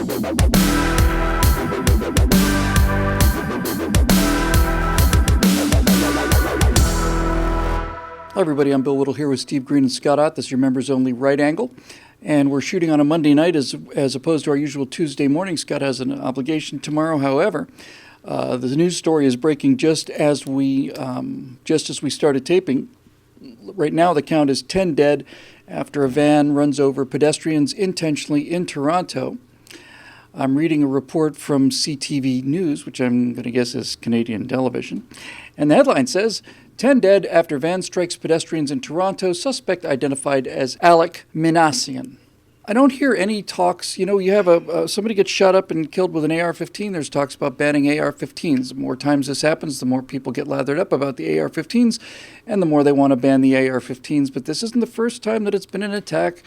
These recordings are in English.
Hi everybody, I'm Bill Whittle here with Steve Green and Scott Ott. This is your members only Right Angle. And we're shooting on a Monday night as opposed to our usual Tuesday morning. Scott has an obligation tomorrow. However, the news story is breaking just as we started taping. Right now the count is 10 dead after a van runs over pedestrians intentionally in Toronto. I'm reading a report from CTV News, which I'm going to guess is Canadian television. And the headline says, 10 dead after van strikes pedestrians in Toronto, suspect identified as Alec Minassian. I don't hear any talks. You know, you have somebody gets shot up and killed with an AR-15. There's talks about banning AR-15s. The more times this happens, the more people get lathered up about the AR-15s, and the more they want to ban the AR-15s. But this isn't the first time that it's been an attack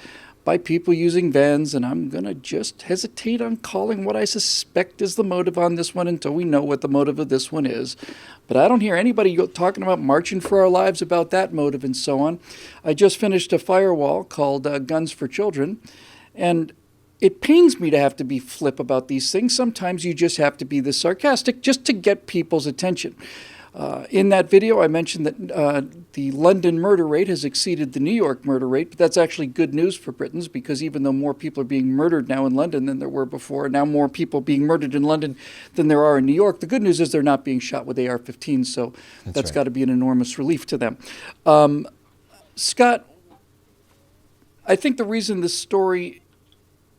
by people using vans, and I'm going to just hesitate on calling what I suspect is the motive on this one until we know what the motive of this one is. But I don't hear anybody talking about marching for our lives about that motive and so on. I just finished a firewall called Guns for Children, and it pains me to have to be flip about these things. Sometimes you just have to be this sarcastic just to get people's attention. In that video, I mentioned that the London murder rate has exceeded the New York murder rate, but that's actually good news for Britons because even though more people are being murdered now in London than there were before, now more people being murdered in London than there are in New York, the good news is they're not being shot with AR-15s, so that's got to be an enormous relief to them. Scott, I think the reason this story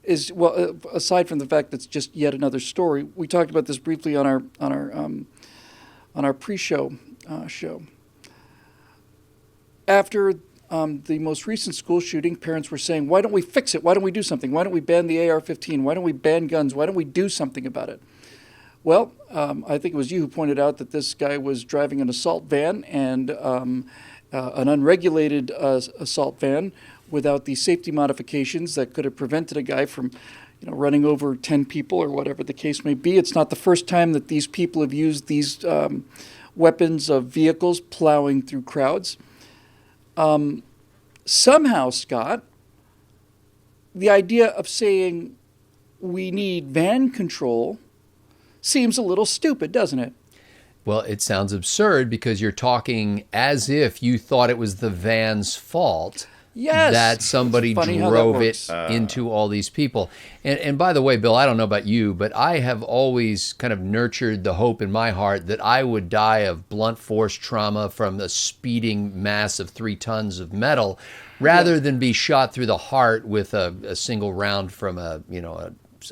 is, well, aside from the fact that it's just yet another story, we talked about this briefly on our pre-show show. After the most recent school shooting, parents were saying, why don't we fix it? Why don't we do something? Why don't we ban the AR-15? Why don't we ban guns? Why don't we do something about it? Well, I think it was you who pointed out that this guy was driving an assault van and an unregulated assault van without the safety modifications that could have prevented a guy from running over 10 people or whatever the case may be. It's not the first time that these people have used these weapons of vehicles plowing through crowds. Somehow, Scott, the idea of saying we need van control seems a little stupid, doesn't it? Well, it sounds absurd because you're talking as if you thought it was the van's fault. Yes. That somebody drove it into all these people. And by the way, Bill, I don't know about you, but I have always kind of nurtured the hope in my heart that I would die of blunt force trauma from a speeding mass of 3 tons of metal rather than be shot through the heart with a single round from a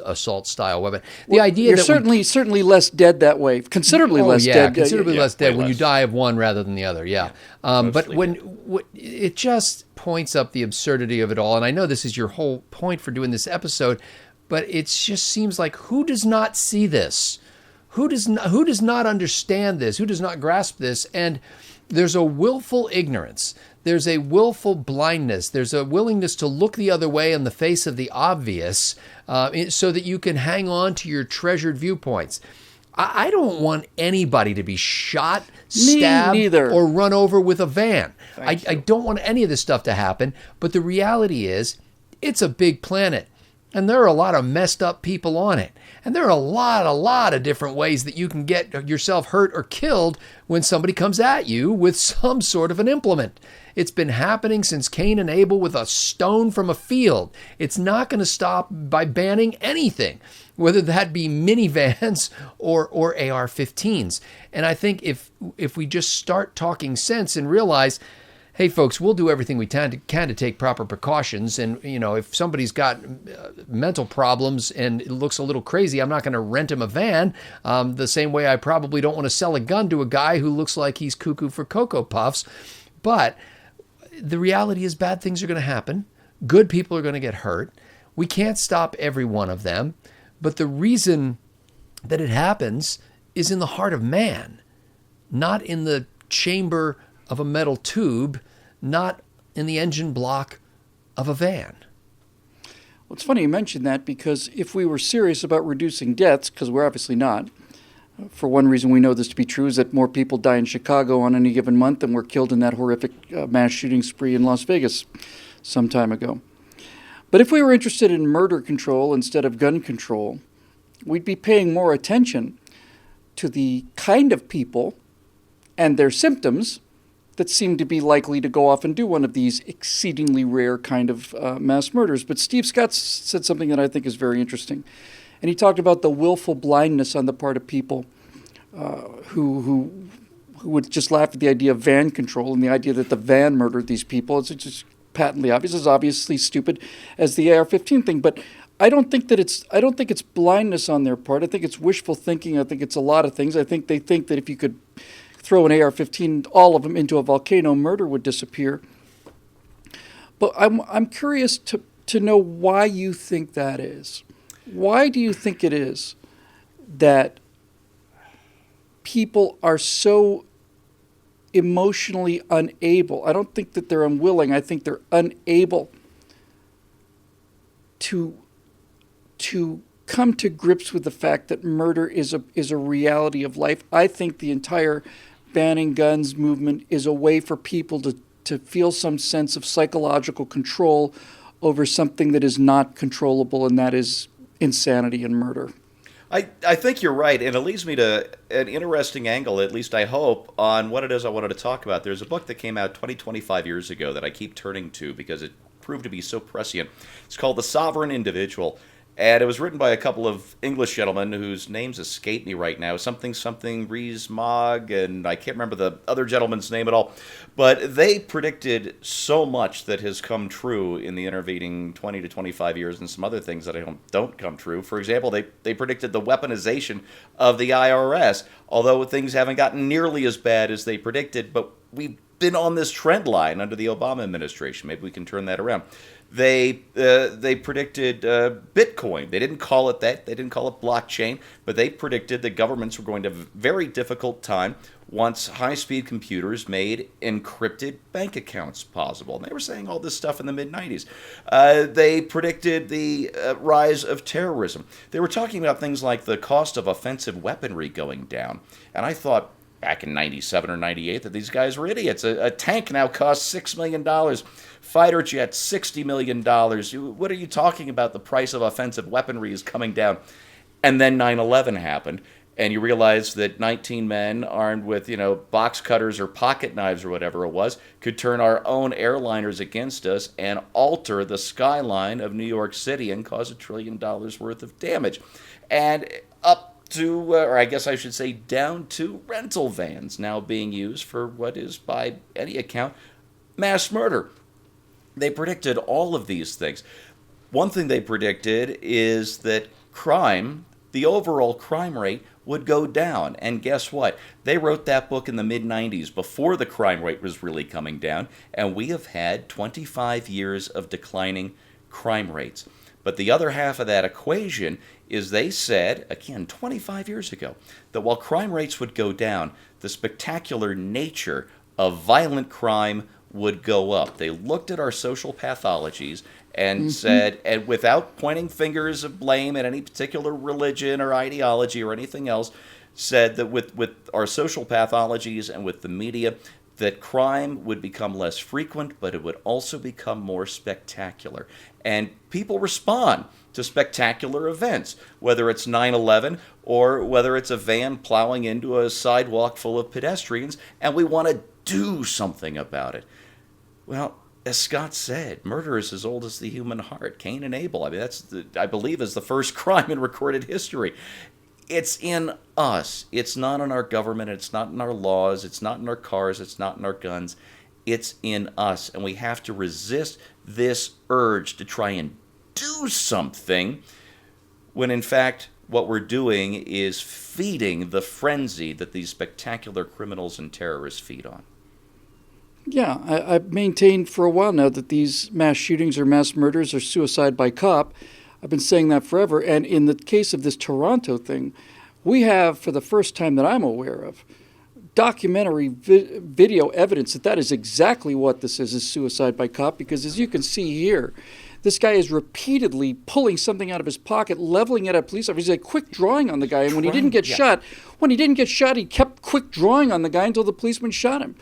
assault style weapon. The idea you're that certainly less dead that way. Considerably less dead. Considerably less dead when you die of one rather than the other. Yeah. But when it just points up the absurdity of it all, and I know this is your whole point for doing this episode, but it just seems like who does not see this? Who does not understand this? Who does not grasp this? And there's a willful ignorance. There's a willful blindness. There's a willingness to look the other way in the face of the obvious so that you can hang on to your treasured viewpoints. I don't want anybody to be shot, stabbed, or run over with a van. I don't want any of this stuff to happen. But the reality is, it's a big planet. And there are a lot of messed up people on it. And there are a lot of different ways that you can get yourself hurt or killed when somebody comes at you with some sort of an implement. It's been happening since Cain and Abel with a stone from a field. It's not going to stop by banning anything, whether that be minivans or AR-15s. And I think if we just start talking sense and realize, hey, folks, we'll do everything we can to take proper precautions. And, if somebody's got mental problems and it looks a little crazy, I'm not going to rent him a van. The same way I probably don't want to sell a gun to a guy who looks like he's cuckoo for Cocoa Puffs. But the reality is bad things are going to happen. Good people are going to get hurt. We can't stop every one of them. But the reason that it happens is in the heart of man, not in the chamber of a metal tube, not in the engine block of a van. Well, it's funny you mentioned that because if we were serious about reducing deaths, because we're obviously not, for one reason we know this to be true is that more people die in Chicago on any given month than were killed in that horrific mass shooting spree in Las Vegas some time ago. But if we were interested in murder control instead of gun control, we'd be paying more attention to the kind of people and their symptoms that seem to be likely to go off and do one of these exceedingly rare kind of mass murders. But Steve Scott said something that I think is very interesting. And he talked about the willful blindness on the part of people who would just laugh at the idea of van control and the idea that the van murdered these people. It's just patently obvious. It's obviously stupid as the AR-15 thing. But I don't think it's blindness on their part. I think it's wishful thinking. I think it's a lot of things. I think they think that if you could throw an AR-15, all of them into a volcano, murder would disappear. But I'm curious to know why you think that is. Why do you think it is that people are so emotionally unable? I don't think that they're unwilling. I think they're unable to come to grips with the fact that murder is a reality of life. I think the entire banning guns movement is a way for people to feel some sense of psychological control over something that is not controllable, and that is insanity and murder. I think you're right, and it leads me to an interesting angle, at least I hope, on what it is I wanted to talk about. There's a book that came out 25 years ago that I keep turning to because it proved to be so prescient. It's called The Sovereign Individual. And it was written by a couple of English gentlemen whose names escape me right now. Something Rees-Mogg, and I can't remember the other gentleman's name at all. But they predicted so much that has come true in the intervening 20 to 25 years, and some other things that don't come true. For example, they predicted the weaponization of the IRS, although things haven't gotten nearly as bad as they predicted. But we've been on this trend line under the Obama administration. Maybe we can turn that around. They predicted Bitcoin. They didn't call it that. They didn't call it blockchain, but they predicted that governments were going to have a very difficult time once high-speed computers made encrypted bank accounts possible. And they were saying all this stuff in the mid-'90s. They predicted the rise of terrorism. They were talking about things like the cost of offensive weaponry going down. And I thought, back in 97 or 98, that these guys were idiots. A tank now costs $6 million. Fighter jets, $60 million. What are you talking about? The price of offensive weaponry is coming down. And then 9/11 happened, and you realize that 19 men armed with, box cutters or pocket knives or whatever it was, could turn our own airliners against us and alter the skyline of New York City and cause $1 trillion worth of damage. And up to, or I guess I should say down to rental vans now being used for what is, by any account, mass murder. They predicted all of these things. One thing they predicted is that crime, the overall crime rate, would go down. And guess what? They wrote that book in the mid-'90s, before the crime rate was really coming down, and we have had 25 years of declining crime rates. But the other half of that equation is they said, again, 25 years ago, that while crime rates would go down, the spectacular nature of violent crime would go up. They looked at our social pathologies and said, and without pointing fingers of blame at any particular religion or ideology or anything else, said that with our social pathologies and with the media, that crime would become less frequent, but it would also become more spectacular. And people respond to spectacular events, whether it's 9/11 or whether it's a van plowing into a sidewalk full of pedestrians, and we want to do something about it. Well, as Scott said, murder is as old as the human heart. Cain and Abel. I mean, I believe, is the first crime in recorded history. It's in us. It's not in our government. It's not in our laws. It's not in our cars. It's not in our guns. It's in us. And we have to resist this urge to try and do something when, in fact, what we're doing is feeding the frenzy that these spectacular criminals and terrorists feed on. Yeah, I've maintained for a while now that these mass shootings or mass murders are suicide by cop. I've been saying that forever. And in the case of this Toronto thing, we have, for the first time that I'm aware of, documentary video evidence that is exactly what this is suicide by cop. Because as you can see here, this guy is repeatedly pulling something out of his pocket, leveling it at police officers. He's like quick drawing on the guy. And when he didn't get shot, he kept quick drawing on the guy until the policeman shot him.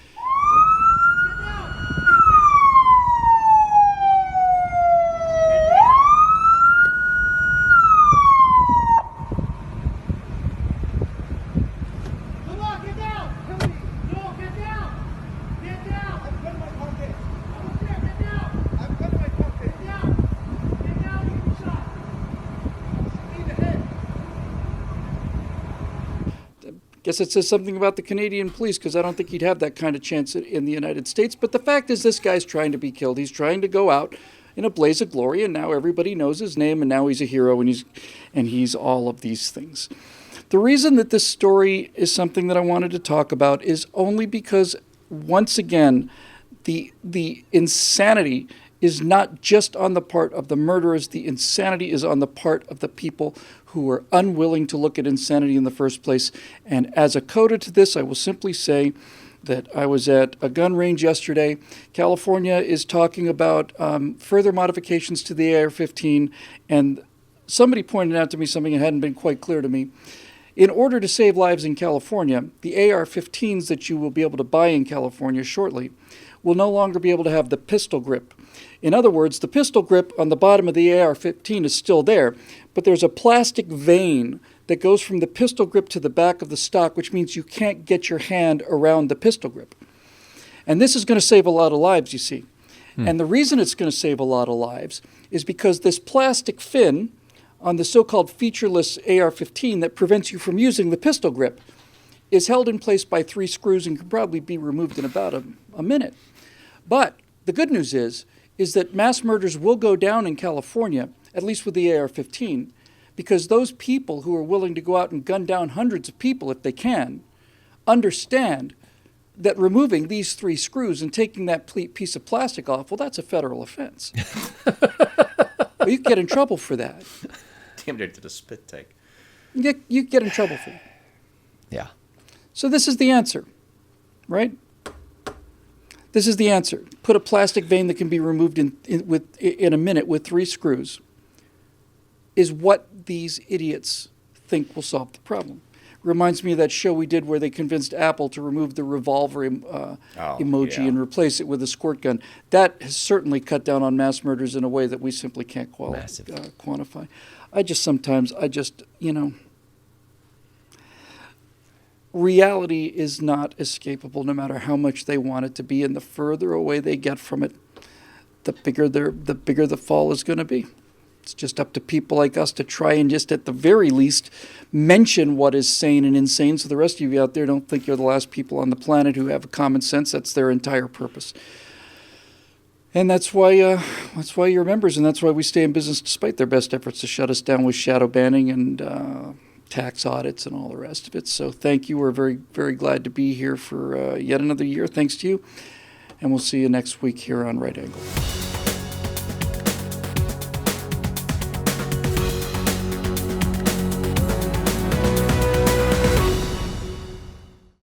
Guess it says something about the Canadian police, because I don't think he'd have that kind of chance in the United States. But the fact is, this guy's trying to be killed. He's trying to go out in a blaze of glory, and now everybody knows his name, and now he's a hero, and he's all of these things. The reason that this story is something that I wanted to talk about is only because, once again, the insanity is not just on the part of the murderers. The insanity is on the part of the people who are unwilling to look at insanity in the first place. And as a coda to this, I will simply say that I was at a gun range yesterday. California is talking about further modifications to the AR-15, and somebody pointed out to me something that hadn't been quite clear to me. In order to save lives in California, the AR-15s that you will be able to buy in California shortly will no longer be able to have the pistol grip. In other words, the pistol grip on the bottom of the AR-15 is still there, but there's a plastic vein that goes from the pistol grip to the back of the stock, which means you can't get your hand around the pistol grip. And this is going to save a lot of lives, you see. And the reason it's going to save a lot of lives is because this plastic fin on the so-called featureless AR-15 that prevents you from using the pistol grip is held in place by 3 screws and can probably be removed in about a minute. But the good news is that mass murders will go down in California, at least with the AR-15, because those people who are willing to go out and gun down hundreds of people if they can understand that removing these 3 screws and taking that piece of plastic off, well, that's a federal offense. Well, you get in trouble for that. Damn near did a spit take. You get in trouble for that. Yeah. So this is the answer, right? This is the answer. Put a plastic vein that can be removed in a minute with 3 screws is what these idiots think will solve the problem. Reminds me of that show we did where they convinced Apple to remove the revolver emoji and replace it with a squirt gun. That has certainly cut down on mass murders in a way that we simply can't quantify. Reality is not escapable no matter how much they want it to be, and the further away they get from it, the bigger the fall is going to be. It's just up to people like us to try and just at the very least mention what is sane and insane, so the rest of you out there don't think you're the last people on the planet who have common sense. That's their entire purpose. And that's why you're members, and that's why we stay in business despite their best efforts to shut us down with shadow banning and tax audits and all the rest of it. So thank you. We're very, very glad to be here for yet another year. Thanks to you. And we'll see you next week here on Right Angle.